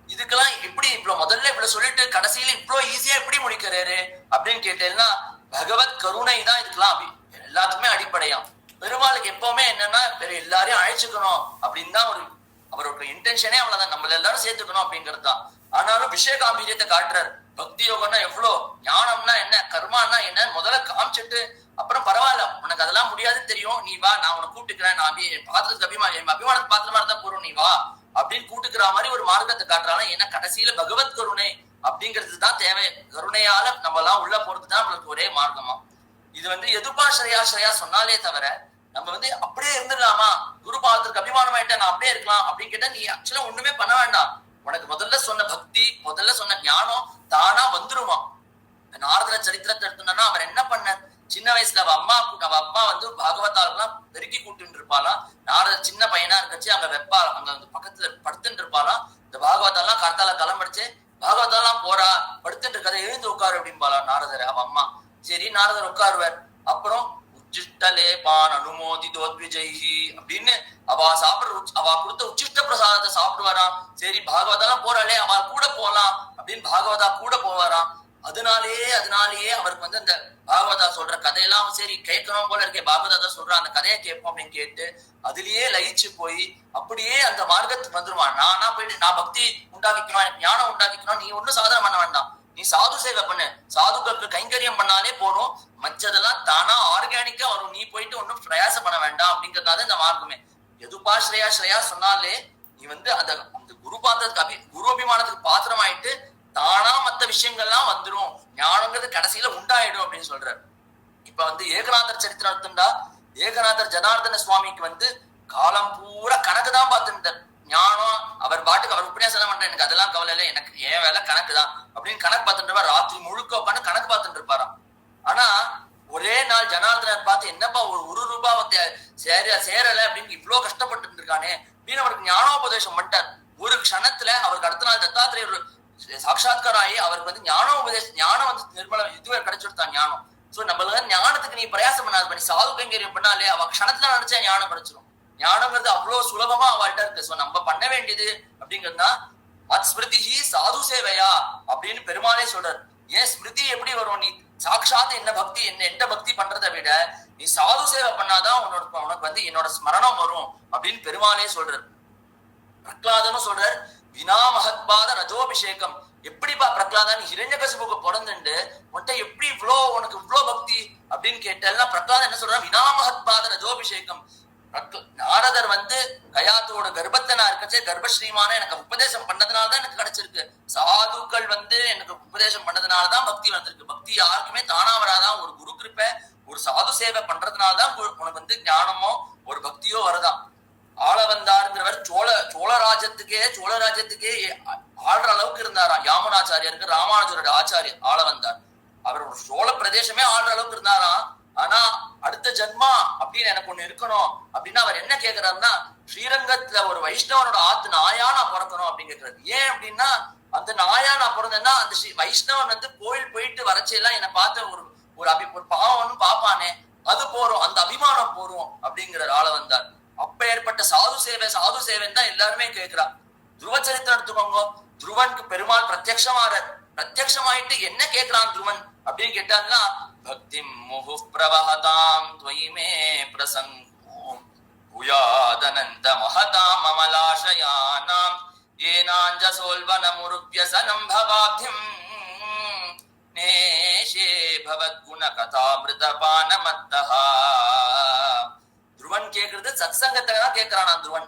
இதுக்கெல்லாம் எப்படி இவ்வளவு முதல்ல இவ்வளவு சொல்லிட்டு கடைசியில இவ்வளவு ஈஸியா எப்படி முடிக்கிறாரு அப்படின்னு கேட்டேன்னா, பகவத் கருணை தான் இதுக்கெல்லாம் எல்லாத்துக்குமே அடிப்படையா. பெருமாளுக்கு எப்பவுமே என்னன்னா, வேற எல்லாரையும் அழைச்சுக்கணும் அப்படின்னு தான் அவரோட இன்டென்ஷனே அவ்வளவுதான், நம்மள எல்லாரும் சேர்த்துக்கணும் அப்படிங்கிறது தான். ஆனாலும் விஷய காம்பீரியத்தை காட்டுறாரு. பக்தி யோகம்னா எவ்வளவு, ஞானம்னா என்ன, கர்மானா என்ன முதல்ல காமிச்சிட்டு, அப்புறம் பரவாயில்ல உனக்கு அதெல்லாம் முடியாதுன்னு தெரியும், நீ வா, நான் உனக்கு கூட்டுக்கிறேன், நான் பாத்திரத்துக்கு அபிமானத்துக்கு பாத்திரமா இருந்தா போறோம், நீ வா அப்படின்னு கூட்டுக்கிற மாதிரி ஒரு மார்க்கத்தை காட்டுறாங்க. ஏன்னா கடைசியில பகவத் கருணை அப்படிங்கிறது தான் தேவை. கருணையால நம்ம எல்லாம் உள்ள போறதுதான் நம்மளுக்கு ஒரே மார்க்கமா. இது வந்து எதுபாஸ்ரயாஸ்ரயா சொன்னாலே தவிர நம்ம வந்து அப்படியே இருந்துடலாமா, குரு பாதத்துக்கு அபிமானமாயிட்ட நான் அப்படியே இருக்கலாம் அப்படின்னு கேட்டா நீ ஆக்சுவலா ஒண்ணுமே பண்ண வேண்டாம். உனக்கு முதல்ல சொன்ன பக்தி, முதல்ல சொன்ன ஞானம் தானா வந்துருமா. நாரதர சரித்திரத்தை எடுத்தோம்னா அவர் என்ன பண்ண, சின்ன வயசுல அவ அம்மா வந்து பாகவதாலாம் பெருக்கி கூட்டு இருப்பாளாம். நாரதர் சின்ன பையனா இருக்கச்சு அங்க வெப்பா அங்க பக்கத்துல படுத்துட்டு இருப்பாளாம். இந்த பாகவதாலாம் கர்த்தால கிளம்பிடுச்சு, பாகவதாலாம் போறா படுத்துட்டு இருக்கதை எழுந்து உட்காரு அப்படின்பாளா நாரதர் அவ அம்மா. சரி நாரதர் உட்காருவார். அப்புறம் உச்சிஷ்டலே பான் அனுமோதி தோத்விஜைஹி அப்படின்னு அவ அவ கொடுத்த உச்சிஷ்ட பிரசாதத்தை சாப்பிடுவாராம். சரி பாகவதாலாம் போறாளே அவ கூட போலாம் அப்படின்னு பாகவதா கூட போவாராம். அதனாலேயே அவருக்கு வந்து அந்த பாகவதா சொல்ற கதையெல்லாம் சரி கேட்கணும் போல இருக்கே, பாகவதா சொல்ற அந்த கதையை கேட்போம் அப்படின்னு கேட்டு அதுலயே லயிச்சு போய் அப்படியே அந்த மார்க்கத்துக்கு வந்துருவான். நானா போயிட்டு நான் பக்தி உண்டாக்கிக்கணும், எனக்கு ஞானம் உண்டாக்கிக்கணும், நீ ஒன்னும் சாதனை பண்ண வேண்டாம், நீ சாது சேவை பண்ணு, சாதுக்களுக்கு கைங்கரியம் பண்ணாலே போறோம், மற்றதெல்லாம் தானா ஆர்கானிக்கா வரும், நீ போயிட்டு ஒன்னும் பிரயாசம் பண்ண வேண்டாம் அப்படிங்கறதால இந்த மார்க்கமே. எதுப்பா ஸ்ரேயா சொன்னாலே நீ வந்து அந்த குரு பாத்திரத்துக்கு குரு அபிமானத்துக்கு பாத்திரமாயிட்டு தானா மத்த விஷயங்கள்லாம் வந்துடும், ஞானங்கிறது கடைசியில உண்டாயிடும் அப்படின்னு சொல்றாரு. இப்ப வந்து ஏகநாதர் சரித்திரம் எடுத்துட்டா, ஏகநாதர் ஜனார்தன சுவாமிக்கு வந்து காலம் பூரா கணக்கு தான் பார்த்துட்டார். ஞானம் அவர் பாட்டுக்கு அவர் உபன்யாசம் பண்றேன், எனக்கு அதெல்லாம் கவலை இல்லை, எனக்கு ஏன் வேலை கணக்கு தான் அப்படின்னு கணக்கு பார்த்துட்டு இருப்பார். ராத்திரி முழுக்க உட்காந்து கணக்கு பார்த்துட்டு இருப்பாராம். ஆனா ஒரே நாள் ஜனார்தனர் பார்த்து, என்னப்பா ஒரு ரூபாய் சேரல அப்படின்னு இவ்வளவு கஷ்டப்பட்டு இருக்கானே அப்படின்னு அவருக்கு ஞானோபதேசம் பண்ணிட்டார். ஒரு க்ஷணத்துல அவருக்கு அடுத்த நாள் தத்தாத்திரேயர் சாட்சாத்காரம் ஆகி அவருக்கு வந்து ஞானோபதேசம், ஞானம் வந்து நிர்மல இதுவே கிடைச்சிருத்தான் ஞானம். சோ நம்மளுக்கு ஞானத்துக்கு நீ பிரயாசம் பண்ணாது, பண்ணி சாது கைங்கரியம் பண்ணாலே அவ க்ஷணத்துல நினைச்சா ஞானம் கிடைச்சிடும். ஞானங்கிறது அவ்வளவு சுலபமா அவள்கிட்ட இருக்கு. சோ நம்ம பண்ண வேண்டியது அப்படிங்கிறதுனா மத் ஸ்மிருதி சாது சேவையா அப்படின்னு பெருமாளே சொல்றாரு. ஏன் ஸ்மிருதி எப்படி வரும், நீ சாட்சாத் என்ன பக்தி எந்த பக்தி பண்றதை விட நீ சாது சேவை பண்ணாதான் உனக்கு வந்து என்னோட ஸ்மரணம் வரும் அப்படின்னு பெருமாளே சொல்றாரு. பிரகலாதனும் சொல்றார், வினா மகத்பாத ரஜோபிஷேகம். எப்படிப்பா பிரகலாதன் ஹிரண்யகசிபுக்கு பிறந்துண்டு உன்ட்ட எப்படி உனக்கு இவ்வளவு பக்தி அப்படின்னு கேட்டெல்லாம் பிரகலாதன் என்ன சொல்றான், வினா மகத்பாத ரஜோபிஷேகம். நாரதர் வந்து கயாத்தோட கர்ப்பத்தை நான் இருக்கச்சே கர்ப்பஸ்ரீமான எனக்கு உபதேசம் பண்ணதுனாலதான் எனக்கு கிடைச்சிருக்கு. சாதுக்கள் வந்து எனக்கு உபதேசம் பண்ணதுனாலதான் பக்தி வந்திருக்கு. பக்தி யாருக்குமே தானா வராதான், ஒரு குரு கிருப்பை ஒரு சாது சேவை பண்றதுனாலதான் உனக்கு வந்து ஞானமோ ஒரு பக்தியோ வருதான். ஆள வந்தாருங்கிறவர் சோழ ராஜ்யத்துக்கே ஆள்ற அளவுக்கு இருந்தாராம். யாமுனாச்சாரியருக்கு ராமானுஜரோட ஆச்சாரியர் ஆள வந்தார். அவர் ஒரு சோழ பிரதேசமே ஆள்ற அளவுக்கு இருந்தாராம். ஆனா அடுத்த ஜென்மா அப்படின்னு எனக்கு ஒண்ணு இருக்கணும் அப்படின்னா அவர் என்ன கேக்குறாருன்னா, ஸ்ரீரங்கத்துல ஒரு வைஷ்ணவனோட ஆத்து நாயா நான் பிறக்கணும் அப்படின்னு கேக்குறாரு. ஏன் அப்படின்னா அந்த நாயா நான் பிறந்தேன்னா அந்த வைஷ்ணவன் வந்து கோயில் போயிட்டு வரச்செல்லாம் என்னை பார்த்த ஒரு பாவம்னு பாப்பானே, அது போறோம், அந்த அபிமானம் போறோம் அப்படிங்கிற ஆள வந்தார். அப்ப ஏற்பட்ட சாது சேவைன்னு தான் எல்லாருமே கேட்கிறா. துருவ சரித்திரம் எடுத்துக்கோங்க. துருவனுக்கு பெருமாள் பிரத்யக்ஷமாயிட்டு என்ன கேட்கிறான் துருவன் அப்படின்னு கேட்டாங்கன்னா, பக்தி முகு பிரவஹதாம் துவயிமே பிரசங்கோம் புயாதனந்த மகதாம் அமலாஷயானாம் ஏனாஞ்ச சோல்வன முருப்யசனம் பவாத்யம் நேஷே பவத்குண கதாமிருத பானமத்தஹா. துருவன் கேக்குறது சத்சங்கத்தை தான் கேட்கிறானா துருவன்.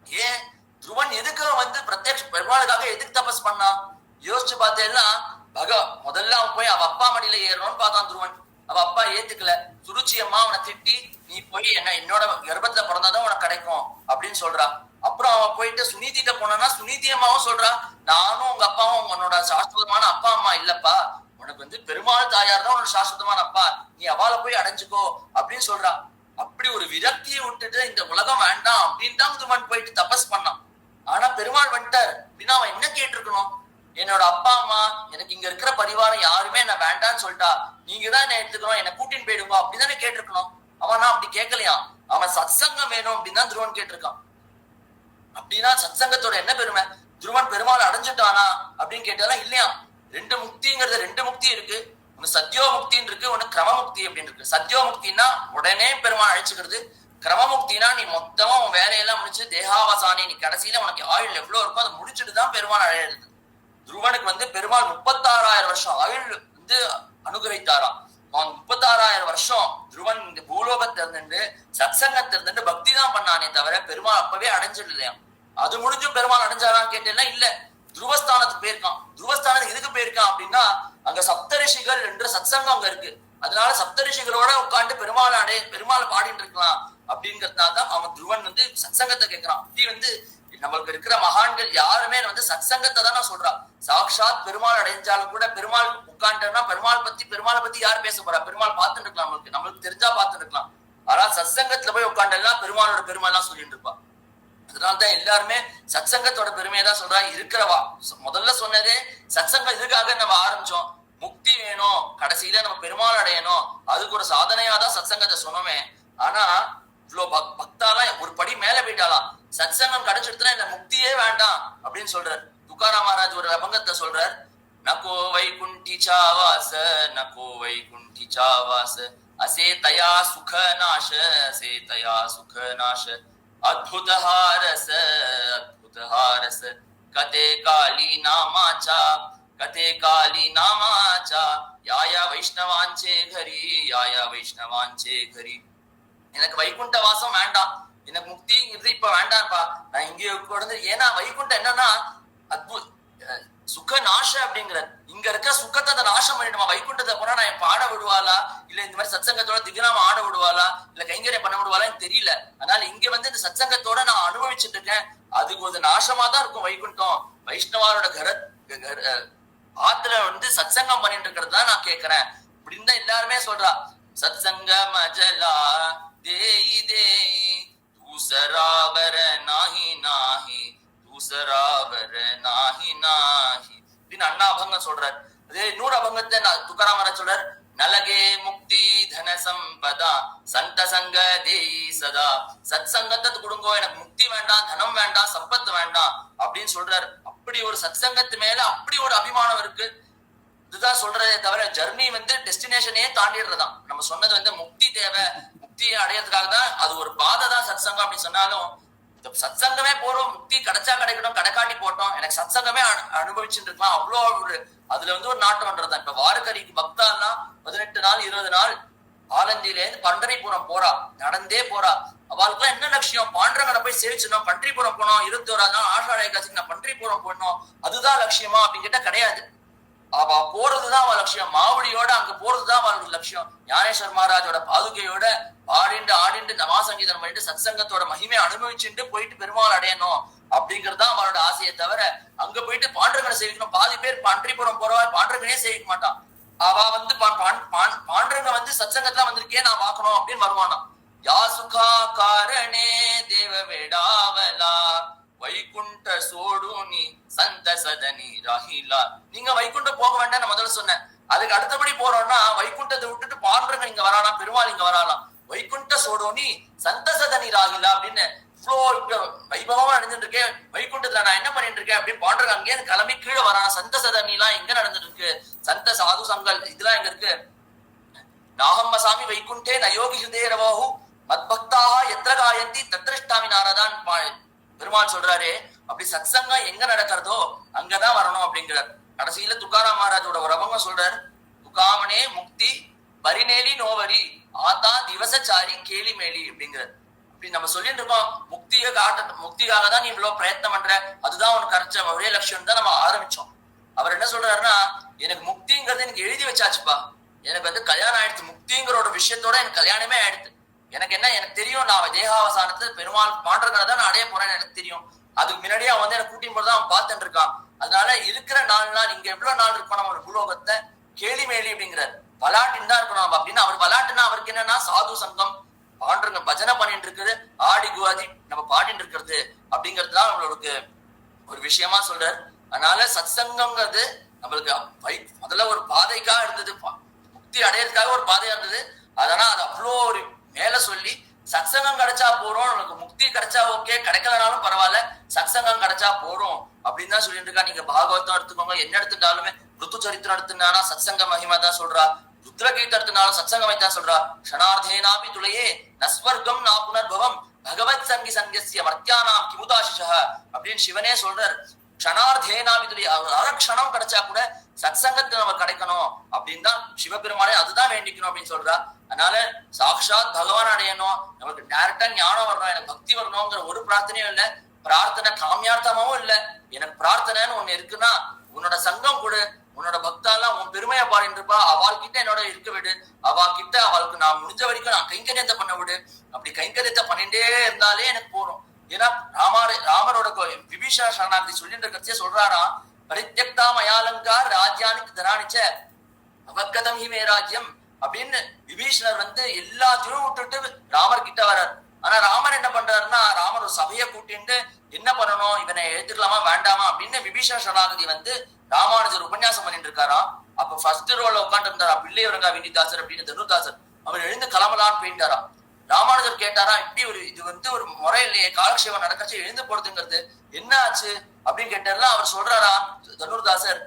ஏன் துருவன் எதுக்கு வந்து பிரத்யக்ஷ பெருமாளுக்காக எதுக்கு தபஸ் பண்ணா யோசிச்சு பார்த்தேன்னா, முதல்ல அவன் போய் அவ அப்பா மடியில ஏறணும்னு பார்த்தான் துருவன். அவ அப்பா ஏத்துக்கல. சுருச்சி அம்மா அவனை திட்டி, நீ போய் என்னோட கர்ப்பத்துல பிறந்தாதான் உனக்கு கிடைக்கும் அப்படின்னு சொல்றா. அப்புறம் அவன் போயிட்டு சுனீதிட்ட போனான்னா சுனீதி அம்மாவும் சொல்றா, நானும் உங்க அப்பாவும் உன்னோட சாஸ்வதமான அப்பா அம்மா இல்லப்பா, உனக்கு வந்து பெருமாள் தாயார் தான் உன்னோட சாஸ்வதமான அப்பா, நீ அவளை போய் அடைஞ்சுக்கோ அப்படின்னு சொல்றா. அப்படி ஒரு விரக்தியை விட்டுட்டு இந்த உலகம் வேண்டாம் அப்படின்னு தான் துருவன் போயிட்டு தபஸ் பண்ணான். ஆனா பெருமாள் வந்துட்டார் அப்படின்னா அவன் என்ன கேட்டிருக்கணும், என்னோட அப்பா அம்மா எனக்கு இங்க இருக்கிற பரிவாரம் யாருமே என்ன வேண்டான்னு சொல்லிட்டா, நீங்க தான் என்ன எடுத்துக்கணும், என்ன கூட்டின்னு போயிடுங்க அப்படிதானே கேட்டிருக்கணும். அவனா அப்படி கேட்கலையா, அவன் சத்சங்கம் வேணும் அப்படின்னு தான் துருவன் கேட்டிருக்கான். அப்படின்னா சத்சங்கத்தோட என்ன பெருமை, துருவன் பெருமாள் அடைஞ்சுட்டானா அப்படின்னு கேட்டாலும் இல்லையா. ரெண்டு முக்தி இருக்கு. ஒண்ணு சத்யோ முக்தின்னு இருக்கு, ஒண்ணு கிரமமுக்தி அப்படின்னு இருக்கு. சத்யோ முக்தினா உடனே பெருமாள் அழைச்சுக்கிறது, கிரமமுக்தினா நீ மொத்தமா உன் வேலையெல்லாம் முடிச்சு தேகாவசானி நீ கடைசியில உனக்கு ஆயுள் எவ்வளவு இருக்கும் அதை முடிச்சுட்டு தான் பெருமாள் அழையிறது. துருவனுக்கு வந்து பெருமாள் 36,000 வருஷம் ஆயுள் வந்து அனுகிரகித்தாராம். 36,000 வருஷம் துருவன் இந்த பூலோகத்தை இருந்துட்டு சத்சங்கத்தை இருந்துட்டு பக்தி தான் பண்ணானே தவிர பெருமாள் அப்பவே அடைஞ்சிடலையா. அது முடிஞ்சும் பெருமாள் அடைஞ்சாரான்னு கேட்டேன்னா இல்ல, துருவஸ்தானத்துக்கு போயிருக்கான். துருவஸ்தானத்துக்கு எதுக்கு போயிருக்கான் அப்படின்னா அங்க சப்தரிஷிகள் என்ற சத்சங்கம் அங்க இருக்கு. அதனால சப்தரிஷிகளோட உட்காந்து பெருமாள் பாடிட்டு இருக்கலாம் அப்படிங்கறதுனாலதான் அவன் துருவன் வந்து சத்சங்கத்தை கேட்கிறான். அப்படி வந்து நம்மளுக்கு இருக்கிற மகான்கள் யாருமே வந்து சத்சங்கத்தை தான் நான் சொல்றா. சாட்சாத் பெருமாள் அடைஞ்சாலும் கூட பெருமாள் உட்காண்டா பெருமாளை பத்தி யார் பேச போறா? பெருமாள் பார்த்துட்டு இருக்கலாம், நம்மளுக்கு தெரிஞ்சா பார்த்துட்டு இருக்கலாம். ஆனா சத்சங்கத்துல போய் உட்காண்டெல்லாம் பெருமாளோட பெருமை எல்லாம் சொல்லிட்டு இருப்பா. அதனால்தான் எல்லாருமே சத்சங்கத்தோட பெருமையை தான் சொல்றா. இருக்கிறவா முதல்ல சொன்னதே சத்சங்கம் இதுக்காக நம்ம ஆரம்பிச்சோம். முக்தி வேணும், கடைசியில நம்ம பெருமாள் அடையணும், அதுக்கு ஒரு சாதனையாதான் சத்சங்கத்தை சொன்னோமே. ஆனா இவ்வளவு பக்தாலாம் ஒரு படி மேல போயிட்டாலாம். சத்சங்கம் கிடைச்சிடுத்துனா இந்த முக்தியே வேண்டாம் அப்படின்னு சொல்றார். துக்காராம் மகாராஜ் ஒரு அபங்கத்தை சொல்றார். நகோ வைகுண்டி சாவாச நகோ வைகுண்டி சாவாச அசேதயா சுக நாஷ அசேதயா சுக நாஷ அத்புதஹாரச அத்புதஹாரச கதே காளி நாமாச்சா கதே காளி நாமாச்சா யாயா வைஷ்ணவாஞ்சே கரி யாயா வைஷ்ணவாஞ்சே கரி. எனக்கு வைகுண்ட வாசம் வேண்டாம், எனக்கு முக்திங்கிறது இப்ப வேண்டாம்ப்பா, நான் இங்கே கொடுத்து. ஏன்னா வைகுண்டம் என்னன்னா அத்புத சுக நாஷ அப்படிங்கிற, இங்க இருக்க சுக்கத்தை அதை நாசம் பண்ணிடுமா. வைகுண்டத்தை போனா நான் பாட விடுவாளா, இல்ல இந்த மாதிரி சத்சங்கத்தோட திகனாம ஆட விடுவாளா, இல்ல கைங்கரியம் பண்ண விடுவாளான்னு தெரியல. அதனால இங்க வந்து இந்த சத்சங்கத்தோட நான் அனுபவிச்சுட்டு இருக்கேன். அதுக்கு ஒரு நாசமா தான் இருக்கும் வைகுண்டம். வைஷ்ணவாரோட ஆத்துல வந்து சத்சங்கம் பண்ணிட்டு இருக்கிறது தான் நான் கேட்கிறேன் அப்படின்னு தான் எல்லாருமே சொல்றா. சத்சங்கம் அஜலா தேயி தேயி தூசராவர நாஹி நாஹி தூசராவர நாஹி நாஹி அப்படின்னு அண்ணா அபங்கம் சொல்றார். அதே இன்னொரு அபங்கத்தை துக்காராம் சொல்றார். நலகே முக்தி தன சம்பதா சந்த சங்க தேயி சதா. சத் சங்கத்தை கொடுங்கோ, எனக்கு முக்தி வேண்டாம், தனம் வேண்டாம், சம்பத்து வேண்டாம் அப்படின்னு சொல்றாரு. அப்படி ஒரு சத் சங்கத்து மேல அப்படி ஒரு அபிமானம் இருக்கு. இதுதான் சொல்றதே தவிர ஜர்னி வந்து டெஸ்டினேஷனே தாண்டிடுறதான். நம்ம சொன்னது வந்து முக்தி தேவை, முக்தியை அடையறதுக்காக தான், அது ஒரு பாதை தான் சத் சங்கம் அப்படின்னு சொன்னாலும் சத் சங்கமே போறோம், முக்தி கிடைச்சா கிடைக்கணும், கடைக்காட்டி போட்டோம், எனக்கு சத் சங்கமே அனுபவிச்சுட்டு இருக்கலாம், அவ்வளோ ஒரு அதுல வந்து ஒரு நாட்டம் பண்றதுதான். இப்ப வாரக்கரிக்கு பக்தாலாம் 18 நாள் 20 நாள் ஆலஞ்சில இருந்து பண்டரிபுரம் போறா, நடந்தே போறா. அவளுக்குலாம் என்ன லட்சியம்? பாண்டரங்கனை போய் சேவிச்சிடணும், பண்டரிபுரம் போனோம், 21 நாள் ஆஷாட ஏகாதசிக்கு நான் பண்டரிபுரம் போடணும், அதுதான் லட்சியமா அப்படின்னு கேட்டா கிடையாது. அவ போறதுதான் அவள் லட்சியம். மாவடியோட அங்க போறதுதான் அவளுக்கு லட்சியம். ஞானேஸ்வர் மகாராஜோட பாதுகையோட ஆடிண்டு ஆடிண்டு நவாசங்கீதம் பண்ணிட்டு சத்சங்கத்தோட மகிமை அனுபவிச்சுட்டு போயிட்டு பெருமாள் அடையணும் அப்படிங்கறதுதான் அவளோட ஆசையை தவிர அங்க போயிட்டு பாண்டரங்கனை சேவிக்கணும். பாதி பேர் பண்டரிபுரம் போறவா பாண்டரங்கனே சேவிக்க மாட்டான். அவ வந்து பாண்டரங்க வந்து சத்சங்கத்துல வந்திருக்கே நான் பார்க்கணும் அப்படின்னு வருவானா. யா சுகா காரணே தேவ வேடாவலா வைகுண்ட சோடுனி சந்த சதனி ராஹிலா. நீங்க வைகுண்டம் போக வேண்டாம் முதல்ல சொன்னேன். அதுக்கு அடுத்தபடி போறோம்னா வைகுண்டத்தை விட்டுட்டு பாண்டரங்க இங்க வராலாம், பெருமாள் இங்க வராலாம். வைகுண்ட சோடோனி சந்த சதனி ராஹிலா அப்படின்னு வைபவமா நடந்துட்டு இருக்கேன். வைகுண்டத்துல நான் என்ன பண்ணிட்டு இருக்கேன் அப்படின்னு பாண்டரங்க அங்கே கிளம்பி கீழே வரான். சந்த சதனி எல்லாம் எங்க நடந்துட்டு இருக்கு? சந்த சாது சங்கல் இதெல்லாம் எங்க இருக்கு? நாகம்மசாமி வைகுண்டே நயோகி ஹிருதேரவாஹு மத்பக்தாக எத்திர காயந்தி தத்ரிஷ்டாமி நாரதான் பெருமாள் சொல்றாரு. அப்படி சத்சங்கம் எங்க நடக்கிறதோ அங்கதான் வரணும் அப்படிங்கிறார். கடைசியில துக்காராம் மகாராஜோட ஒரு அபங்கம் சொல்றாரு. துக்காமனே முக்தி பரிநேலி நோவரி ஆத்தா திவசச்சாரி கேலி மேலி அப்படிங்கிறார். அப்படி நம்ம சொல்லிட்டு இருக்கோம் முக்திக்காக தான் நீ இவ்வளவு பிரயத்னம் பண்ற, அதுதான் உனக்கு கிடைச்ச ஒரே லட்சியம் தான் நம்ம ஆரம்பிச்சோம். அவர் என்ன சொல்றாருன்னா, எனக்கு முக்திங்கிறது எனக்கு எழுதி வச்சாச்சுப்பா, எனக்கு வந்து கல்யாணம் ஆயிடுச்சு, முக்திங்கிற ஒரு விஷயத்தோட எனக்கு கல்யாணமே ஆயிடுச்சு. எனக்கு என்ன, எனக்கு தெரியும் நான் தேகாவசானத்துல பெருமாள் பாண்டரங்கனை தான் நான் அடைய போறேன்னு எனக்கு தெரியும். அதுக்கு முன்னாடியே அவன் வந்து எனக்கு கூட்டின்னு போறதான் அவன் பார்த்துட்டு இருக்கான். அதனால இருக்கிற 4 நாள் இங்க எவ்வளவு நாள் இருக்கணும் நம்ம பூலோகத்தை கேலி மேலி அப்படிங்கிறார். பலாட்டின் தான் இருக்கணும் அப்படின்னு. அவர் பலாட்டுன்னா அவருக்கு என்னன்னா சாது சங்கம், பாண்டரங்க பஜனை பண்ணிட்டு இருக்குது, ஆடி குவாதி நம்ம பாடிட்டு இருக்கிறது அப்படிங்கிறதுதான் அவங்களுக்கு ஒரு விஷயமா சொல்றாரு. அதனால சத் சங்கம்ங்கிறது நம்மளுக்கு முதல்ல ஒரு பாதைக்காக இருந்தது, முக்தி அடையறதுக்காக ஒரு பாதையா இருந்தது. அதனால அது அவ்வளோ ஒரு மேல சொல்லி சத்சங்கம் கிடைச்சா போறோம், உனக்கு முக்தி கிடைச்சா ஓகே, கிடைக்கலனாலும் பரவாயில்ல, சத்சங்கம் கிடைச்சா போறோம் அப்படின்னு தான் சொல்லிட்டு இருக்கா. நீங்க பாகவதம் எடுத்துக்கோங்க, என்ன எடுத்துட்டாலுமே ருத்து சரித்திரம் எடுத்துனா சத்சங்க மகிமா தான் சொல்றா, ருத்ரகீர்த்தம் எடுத்துனாலும் சத்சங்கமை தான் சொல்றா. க்ஷணார்த்தேனாபி துளையே நஸ்வர்க்கம் நா புனர்பவம் பகவத் சங்கி சங்கிய மர்த்தியானாம் கிமுதாசிஷ அப்படின்னு சிவனே சொல்றார். க்ஷணார்த்தேனாபி துளையே, அரக்ஷணம் கிடைச்சா கூட சத்சங்கத்தை நம்ம கிடைக்கணும் அப்படின்னு தான் சிவபெருமானே அதுதான் வேண்டிக்கணும் அப்படின்னு சொல்றா. அதனால சாக்ஷாத் பகவான் அடையணும், நமக்கு டைரக்டா ஞானம் வரணும், எனக்கு பக்தி வரணும்ங்கிற ஒரு பிரார்த்தனையும் இல்லை, பிரார்த்தனை காமியார்த்தமாவும் இல்லை. எனக்கு பிரார்த்தனைன்னு ஒண்ணு இருக்குன்னா உன்னோட சங்கம் கொடு, உன்னோட பக்தாலாம் உன் பெருமையை பாடிட்டு இருப்பா, அவள்கிட்ட என்னோட இருக்க விடு, அவள்கிட்ட அவளுக்கு நான் முடிஞ்ச வரைக்கும் நான் கைங்கரியத்தை பண்ண விடு. அப்படி கைங்கரியத்தை பண்ணிட்டே இருந்தாலே எனக்கு போறோம். ஏன்னா ராமரோட விபீஷண சரணாகதி சொல்லிட்டு இருக்கிறதே சொல்றாராம், பரித்யக்தா மயாலங்கார் ராஜ்யானிக்கு தனானிச்ச அவத்கதம் ஹி மே ராஜ்யம் அப்படின்னு விபீஷணர் எல்லாத்தையும் விட்டுட்டு ராமர் கிட்ட வர்றார். ஆனா ராமர் என்ன பண்றாருன்னா, ராமர் ஒரு சபையை கூட்டிட்டு என்ன பண்ணணும், இவனை எடுத்துக்கலாமா வேண்டாமா அப்படின்னு விபீஷண சரணாகதி ராமானுஜர் உபன்யாசம் பண்ணிட்டு இருக்காராம். அப்ப ஃபர்ஸ்ட் ரோல உட்காந்து இருந்தாரா பிள்ளையவரங்கா வினிதாசர் அப்படின்னு தனுர்தாசர். அவர் எழுந்து கிளம்பலான்னு போயிட்டாராம். ராமானுஜர் கேட்டாரா, இப்படி இது ஒரு முறை இல்லையே, காலக்ஷேபம் நடக்கச்சு எழுந்து போறதுங்கிறது என்ன ஆச்சு அப்படின்னு கேட்டார்ல. அவர் சொல்றாரா தனுர்தாசர்,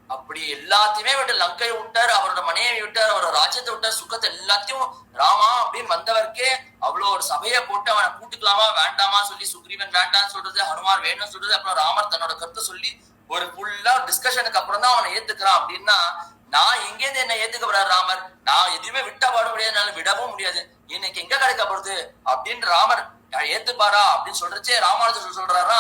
அப்படி எல்லாத்தையுமே விட்டு லங்கை விட்டார், அவரோட மனையை விட்டார், அவரோட ராஜ்யத்தை விட்டார், சுகத்தை எல்லாத்தையும் ராமா அப்படின்னு வந்தவருக்கே அவ்வளவு ஒரு சபையை போட்டு அவனை கூட்டுக்கலாமா வேண்டாமா சொல்லி சுக்ரீவன் வேண்டான்னு சொல்றது, ஹனுமார் வேணும்னு சொல்றது, அப்புறம் ராமர் தன்னோட கருத்தை சொல்லி ஒரு ஃபுல்லா டிஸ்கஷனுக்கு அப்புறம் தான் அவனை ஏத்துக்கிறான். அப்படின்னா நான் எங்கேருந்து என்ன ஏத்துக்கப்படுறாரு ராமர், நான் எதுவுமே விட்டா பாட முடியாதுனால விடவும் முடியாது, இன்னைக்கு எங்க கிடைக்கப்படுது அப்படின்னு ராமர் ஏத்துப்பாரா அப்படின்னு சொல்றச்சே ராமானுஜர் சொல்றாரா,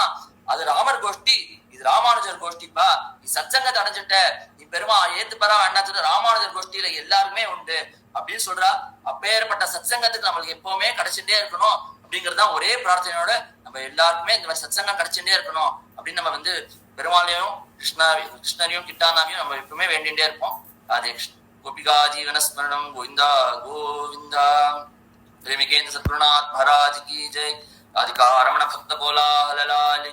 அது ராமர் கோஷ்டி, இது ராமானுஜர் கோஷ்டிப்பா, நீ சத்சங்கத்தை அடைஞ்சிட்ட, நீ பெருமா ஏத்துப்பாரா வேண்டாம் சொல்ற, ராமானுஜர் கோஷ்டியில எல்லாருமே உண்டு அப்படின்னு சொல்றா. அப்பேற்பட்ட சத்சங்கத்துக்கு நம்மளுக்கு எப்பவுமே கிடைச்சுட்டே இருக்கணும் அப்படிங்கறதுதான் ஒரே பிரார்த்தனையோட நம்ம எல்லாருக்குமே இந்த மாதிரி சத்சங்கம் கிடைச்சுட்டே இருக்கணும் அப்படின்னு நம்ம பெருமாளையும் கிருஷ்ணரையும் கிட்டானாவையும் நம்ம எப்பவுமே வேண்டிகிட்டே இருப்போம். ராதே கிருஷ்ண. கோபிகா ஜீவன ஸ்மரணம் கோவிந்தா கோவிந்தா. பிரேமிகேந்திர சத்குருநாத் மகாராஜ் கி ஜெய். ராதிகா ரமண பக்த கோலா ஹலலால்